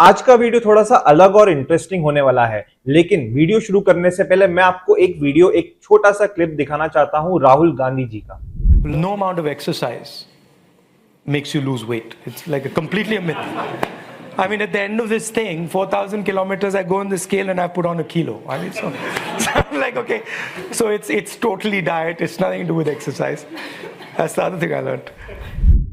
आज का वीडियो थोड़ा सा अलग और इंटरेस्टिंग होने वाला है, लेकिन वीडियो शुरू करने से पहले मैं आपको एक छोटा सा क्लिप दिखाना चाहता हूं राहुल गांधी जी का। No amount of exercise makes you lose weight. It's like a completely a myth. I mean, at the end of this thing, 4,000 kilometers, I go on the scale and I put on a kilo. I mean, so I'm like, okay, so it's totally diet. It's nothing to do with exercise. That's the other thing I learned.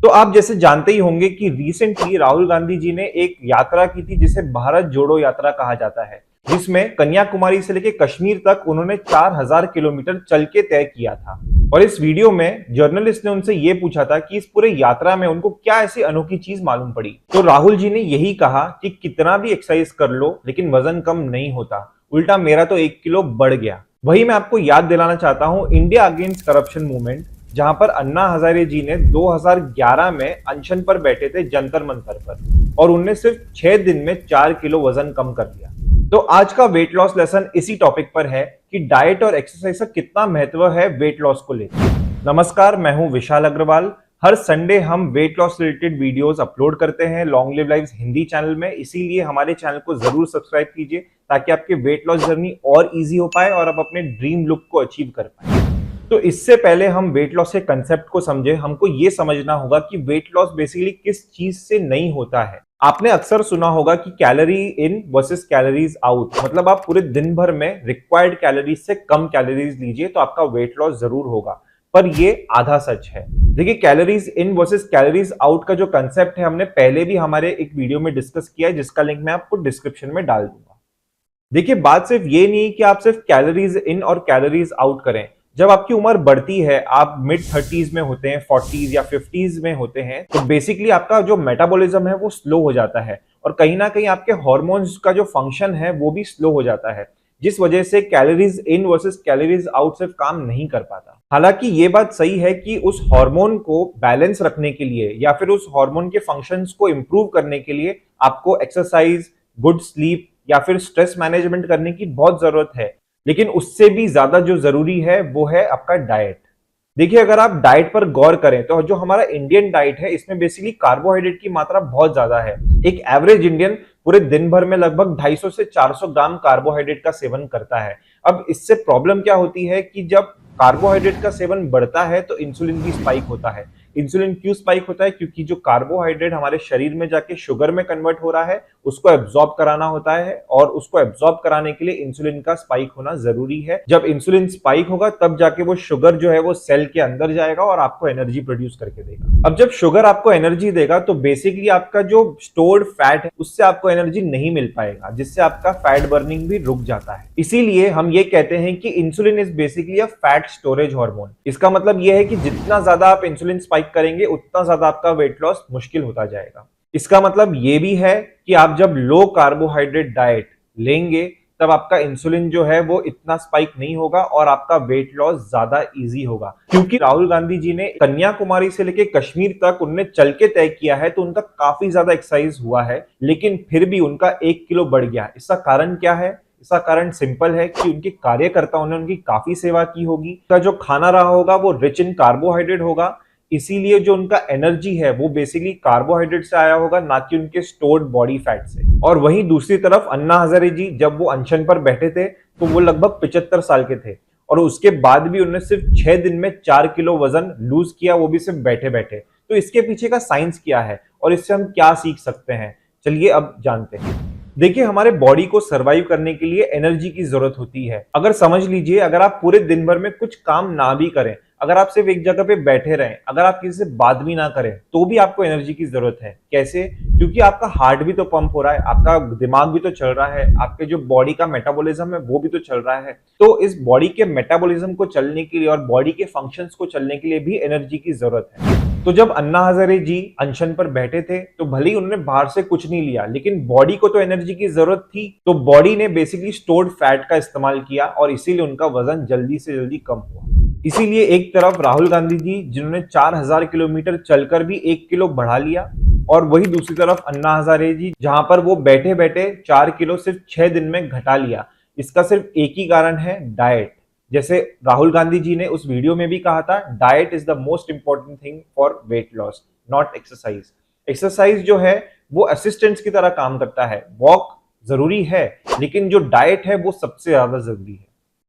तो आप जैसे जानते ही होंगे कि recently Rahul Gandhi ji ने एक यात्रा की थी जिसे भारत जोड़ो यात्रा कहा जाता है, जिसमें कन्याकुमारी से लेकर कश्मीर तक उन्होंने 4000 किलोमीटर चल के तय किया था। और इस वीडियो में जर्नलिस्ट ने उनसे ये पूछा था कि इस पूरे यात्रा में उनको क्या ऐसी अनोखी चीज मालूम पड़ी। तो राहुल जी ने यही कहा कि कितना भी एक्सरसाइज कर लो लेकिन वजन कम नहीं होता, उल्टा मेरा तो 1 किलो बढ़ गया। वही मैं आपको याद दिलाना चाहता हूं इंडिया अगेंस्ट करप्शन मूवमेंट, जहां पर अन्ना हजारे जी ने 2011 में अनशन पर बैठे थे जंतर मंतर पर, और उनने सिर्फ 6 दिन में 4 किलो वजन कम कर दिया। तो आज का वेट लॉस लेसन इसी टॉपिक पर है कि डाइट और एक्सरसाइज का कितना महत्व है वेट लॉस को लेकर। नमस्कार, मैं हूं विशाल अग्रवाल। हर संडे हम weight loss related videos upload करते हैं long live lives Hindi channel में, इसीलिए हमारे चैनल को जरूर सब्सक्राइब कीजिए ताकि आपके वेट लॉस जर्नी और इजी हो पाए और आप अपने ड्रीम लुक को अचीव कर पाए। तो इससे पहले हम वेट लॉस के कंसेप्ट को समझे, हमको ये समझना होगा कि वेट लॉस बेसिकली किस चीज से नहीं होता है। आपने अक्सर सुना होगा कि कैलोरी इन वर्सेस कैलोरीज आउट, मतलब आप पूरे दिन भर में रिक्वायर्ड कैलोरीज से कम कैलोरीज लीजिए तो आपका वेट लॉस जरूर होगा, पर ये आधा सच है। देखिए, calories in versus calories out का जो कंसेप्ट है हमने पहले भी हमारे एक वीडियो में डिस्कस किया है, जिसका लिंक मैं आपको डिस्क्रिप्शन में डाल दूंगा। देखिए, बात सिर्फ ये नहीं कि आप सिर्फ कैलोरीज इन और कैलोरीज आउट करें। जब आपकी उम्र बढ़ती है, आप मिड 30s में होते हैं, 40s या 50s में होते हैं, तो बेसिकली आपका जो मेटाबॉलिज्म है वो स्लो हो जाता है और कहीं ना कहीं आपके हार्मोन्स का जो फंक्शन है वो भी स्लो हो जाता है, जिस वजह से calories in versus calories out सिर्फ काम नहीं कर पाता। हालांकि ये बात सही है कि उस हार्मोन को बैलेंस रखने के लिए या फिर उस हार्मोन के फंक्शंस को इंप्रूव करने के लिए आपको एक्सरसाइज, गुड स्लीप या फिर स्ट्रेस मैनेजमेंट करने की बहुत जरूरत है, लेकिन उससे भी ज्यादा जो जरूरी है वो है आपका डाइट। देखिए, अगर आप डाइट पर गौर करें तो जो हमारा इंडियन डाइट है इसमें बेसिकली कार्बोहाइड्रेट की मात्रा बहुत ज्यादा है। एक एवरेज इंडियन पूरे दिन भर में लगभग 250 से 400 ग्राम कार्बोहाइड्रेट का सेवन करता है। अब इससे प्रॉब्लम क्या होती है कि जब कार्बोहाइड्रेट का सेवन बढ़ता है तो इंसुलिन भी स्पाइक होता है। इंसुलिन क्यों स्पाइक होता है? क्योंकि जो कार्बोहाइड्रेट हमारे शरीर में जाके शुगर में कन्वर्ट हो रहा है उसको एब्जॉर्ब कराना होता है, और उसको एब्जॉर्ब कराने के लिए इंसुलिन का स्पाइक होना जरूरी है। जब इंसुलिन स्पाइक होगा तब जाके वो शुगर जो है वो सेल के अंदर जाएगा और आपको एनर्जी प्रोड्यूस करके देगा। अब जब शुगर आपको एनर्जी देगा तो बेसिकली आपका जो स्टोर्ड फैट है उससे आपको एनर्जी नहीं मिल पाएगा, जिससे आपका फैट बर्निंग भी रुक जाता है। इसीलिए हम ये कहते हैं कि insulin is basically a fat storage hormone. इसका मतलब यह है कि जितना ज्यादा आप इंसुलिन स्पाइक करेंगे उतना ज्यादा आपका वेट लॉस मुश्किल होता जाएगा। इसका मतलब यह भी है कि आप जब लो कार्बोहाइड्रेट डाइट लेंगे तब आपका इंसुलिन जो है वो इतना स्पाइक नहीं होगा और आपका वेट लॉस ज्यादा इजी होगा। क्योंकि राहुल गांधी जी ने कन्याकुमारी से लेकर कश्मीर तक उनने चल के तय किया है तो उनका काफी ज्यादा एक्सरसाइज हुआ है, लेकिन फिर भी उनका 1 किलो बढ़ गया। इसका कारण क्या है? इसका कारण सिंपल है कि उनके कार्यकर्ताओं ने उनकी काफी सेवा की होगी। उनका जो खाना रहा होगा वो रिच इन कार्बोहाइड्रेट होगा, इसीलिए जो उनका एनर्जी है वो बेसिकली कार्बोहाइड्रेट से आया होगा, ना कि उनके स्टोर्ड बॉडी फैट से। और वहीं दूसरी तरफ अन्ना हजारे जी जब वो अनशन पर बैठे थे तो वो लगभग 75 साल के थे, और उसके बाद भी उन्होंने सिर्फ 6 दिन में 4 किलो वजन लूज किया, वो भी सिर्फ बैठे बैठे। तो इसके पीछे का साइंस क्या है और इससे हम क्या सीख सकते हैं, चलिए अब जानते हैं। देखिए, हमारे बॉडी को सरवाइव करने के लिए एनर्जी की जरूरत होती है। अगर समझ लीजिए, अगर आप पूरे दिन भर में कुछ काम ना भी करें, अगर आप सिर्फ एक जगह पे बैठे रहें, अगर आप किसी से बात भी ना करें, तो भी आपको एनर्जी की जरूरत है। कैसे? क्योंकि आपका हार्ट भी तो पंप हो रहा है, आपका दिमाग भी तो चल रहा है, आपके जो बॉडी का मेटाबॉलिज्म है वो भी तो चल रहा है। तो इस बॉडी के मेटाबॉलिज्म को चलने के लिए और बॉडी के फंक्शंस को चलने के लिए भी एनर्जी की जरूरत है। तो जब अन्ना हजारे जी अनशन पर बैठे थे तो भले ही उन्होंने बाहर से कुछ नहीं लिया, लेकिन बॉडी को तो एनर्जी की जरूरत थी, तो बॉडी ने बेसिकली स्टोर्ड फैट का इस्तेमाल किया और इसीलिए उनका वजन जल्दी से जल्दी कम हुआ। इसीलिए एक तरफ राहुल गांधी जी जिन्होंने 4000 किलोमीटर चलकर भी 1 किलो बढ़ा लिया, और वही दूसरी तरफ अन्ना हजारे जी जहां पर वो बैठे बैठे 4 किलो सिर्फ 6 दिन में घटा लिया। इसका सिर्फ एक ही कारण है, डाइट। जैसे राहुल गांधी जी ने उस वीडियो में भी कहा था, diet is the most important thing for weight loss, not exercise. Exercise जो है वो असिस्टेंट्स की तरह काम करता है। वॉक जरूरी है, लेकिन जो डाइट है वो सबसे ज्यादा जरूरी है।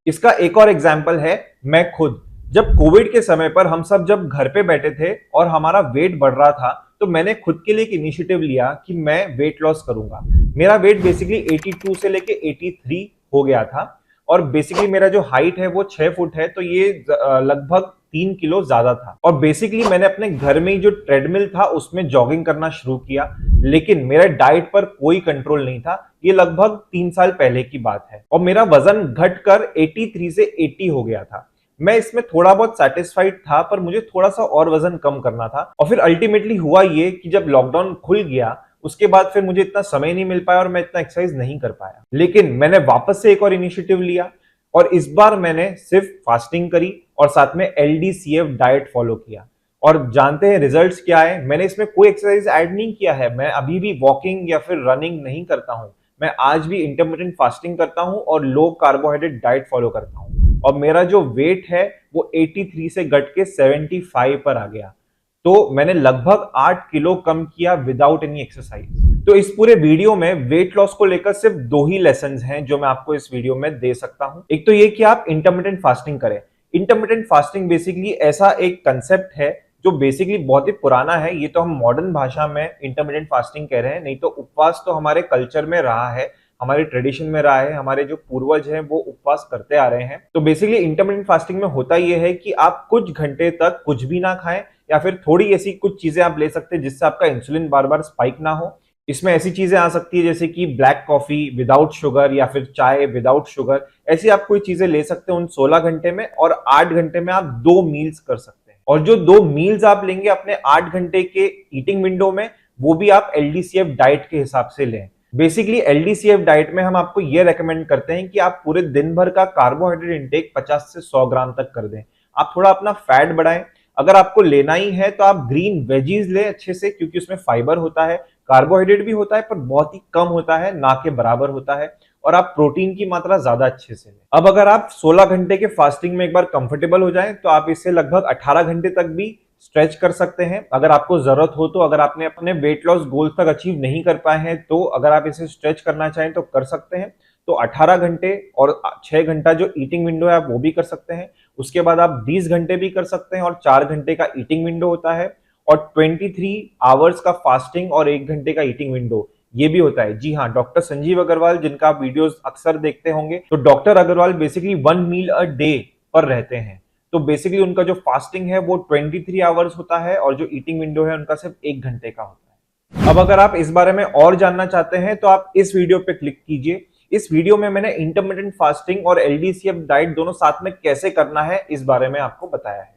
इसका एक और एग्जाम्पल है मैं खुद। जब कोविड के समय पर हम सब जब घर पे बैठे थे और हमारा वेट बढ़ रहा था, तो मैंने खुद के लिए एक इनिशिएटिव लिया कि मैं वेट लॉस करूंगा। मेरा वेट बेसिकली 82 से लेके 83 हो गया था और बेसिकली मेरा जो हाइट है वो 6 फुट है, तो ये लगभग 3 किलो ज्यादा था। और बेसिकली मैंने अपने घर में ही जो ट्रेडमिल था उसमें जॉगिंग करना शुरू किया, लेकिन मेरे डाइट पर कोई कंट्रोल नहीं था। ये लगभग 3 साल पहले की बात है और मेरा वजन घटकर 83 से 80 हो गया था। मैं इसमें थोड़ा बहुत सेटिस्फाइड था, पर मुझे थोड़ा सा और वजन कम करना था। और फिर अल्टीमेटली हुआ ये कि जब लॉकडाउन खुल गया उसके बाद फिर मुझे इतना समय नहीं मिल पाया और मैं इतना एक्सरसाइज नहीं कर पाया। लेकिन मैंने वापस से एक और इनिशिएटिव लिया और इस बार मैंने सिर्फ फास्टिंग करी और साथ में LDCF डाइट फॉलो किया। और जानते हैं रिजल्ट्स क्या है? मैंने इसमें कोई एक्सरसाइज ऐड नहीं किया है। मैं अभी भी वॉकिंग या फिर रनिंग नहीं करता हूं। मैं आज भी इंटरमिटेंट फास्टिंग करता हूं और लो कार्बोहाइड्रेट डाइट फॉलो करता हूं। और मेरा जो वेट है वो 83 से घट के 75 पर आ गया। तो मैंने लगभग 8 किलो कम किया विदाउट एनी एक्सरसाइज। तो इस पूरे वीडियो में वेट लॉस को लेकर सिर्फ 2 ही लेसन्स हैं जो मैं आपको इस वीडियो में दे सकता हूं। एक तो ये कि आप इंटरमिटेंट फास्टिंग करें। इंटरमिटेंट फास्टिंग बेसिकली ऐसा एक कंसेप्ट है जो बेसिकली बहुत ही पुराना है। ये तो हम मॉडर्न भाषा में इंटरमिटेंट फास्टिंग कह रहे हैं, नहीं तो उपवास तो हमारे कल्चर में रहा है, हमारे ट्रेडिशन में रहा है। हमारे जो पूर्वज हैं वो उपवास करते आ रहे हैं। तो बेसिकली इंटरमिटेंट फास्टिंग में होता यह है कि आप कुछ घंटे तक कुछ भी ना खाएं या फिर थोड़ी ऐसी कुछ चीजें आप ले सकते हैं जिससे आपका इंसुलिन बार बार स्पाइक ना हो। इसमें ऐसी चीजें आ सकती है जैसे कि ब्लैक कॉफी विदाउट शुगर या फिर चाय विदाउट शुगर। ऐसी आप कोई चीजें ले सकते हैं उन 16 घंटे में, और 8 घंटे में आप 2 मील्स कर सकते हैं। और जो 2 मील्स आप लेंगे अपने 8 घंटे के ईटिंग विंडो में, वो भी आप LDCF डाइट के हिसाब से लें। बेसिकली LDCF डाइट में हम आपको यह रेकमेंड करते हैं कि आप पूरे दिन भर का कार्बोहाइड्रेट इंटेक 50 से 100 ग्राम तक कर दें। आप थोड़ा अपना फैट बढ़ाएं। अगर आपको लेना ही है तो आप ग्रीन वेजीज ले अच्छे से, क्योंकि उसमें फाइबर होता है, कार्बोहाइड्रेट भी होता है पर बहुत ही कम होता है, ना के बराबर होता है। और आप प्रोटीन की मात्रा ज्यादा अच्छे से लें। अब अगर आप 16 घंटे के फास्टिंग में एक बार कंफर्टेबल हो जाएं तो आप इससे लगभग 18 घंटे तक भी स्ट्रेच कर सकते हैं अगर आपको जरूरत हो तो। अगर आपने अपने वेट लॉस गोल तक अचीव नहीं कर पाए हैं तो अगर आप इसे स्ट्रेच करना चाहें तो कर सकते हैं। तो 18 घंटे और 6 घंटा जो ईटिंग विंडो है आप वो भी कर सकते हैं। उसके बाद आप 20 घंटे भी कर सकते हैं और 4 घंटे का ईटिंग विंडो होता है। और 23 आवर्स का फास्टिंग और 1 घंटे का ईटिंग विंडो ये भी होता है। जी हाँ, डॉक्टर संजीव अग्रवाल जिनका आप वीडियोस अक्सर देखते होंगे, तो doctor Agarwal basically 1 meal a day पर रहते हैं। तो बेसिकली उनका जो फास्टिंग है वो 23 आवर्स होता है और जो ईटिंग विंडो है उनका सिर्फ 1 घंटे का होता है। अब अगर आप इस बारे में और जानना चाहते हैं तो आप इस वीडियो पे क्लिक कीजिए। इस वीडियो में मैंने इंटरमिटेंट फास्टिंग और LDCF डाइट दोनों साथ में कैसे करना है इस बारे में आपको बताया है।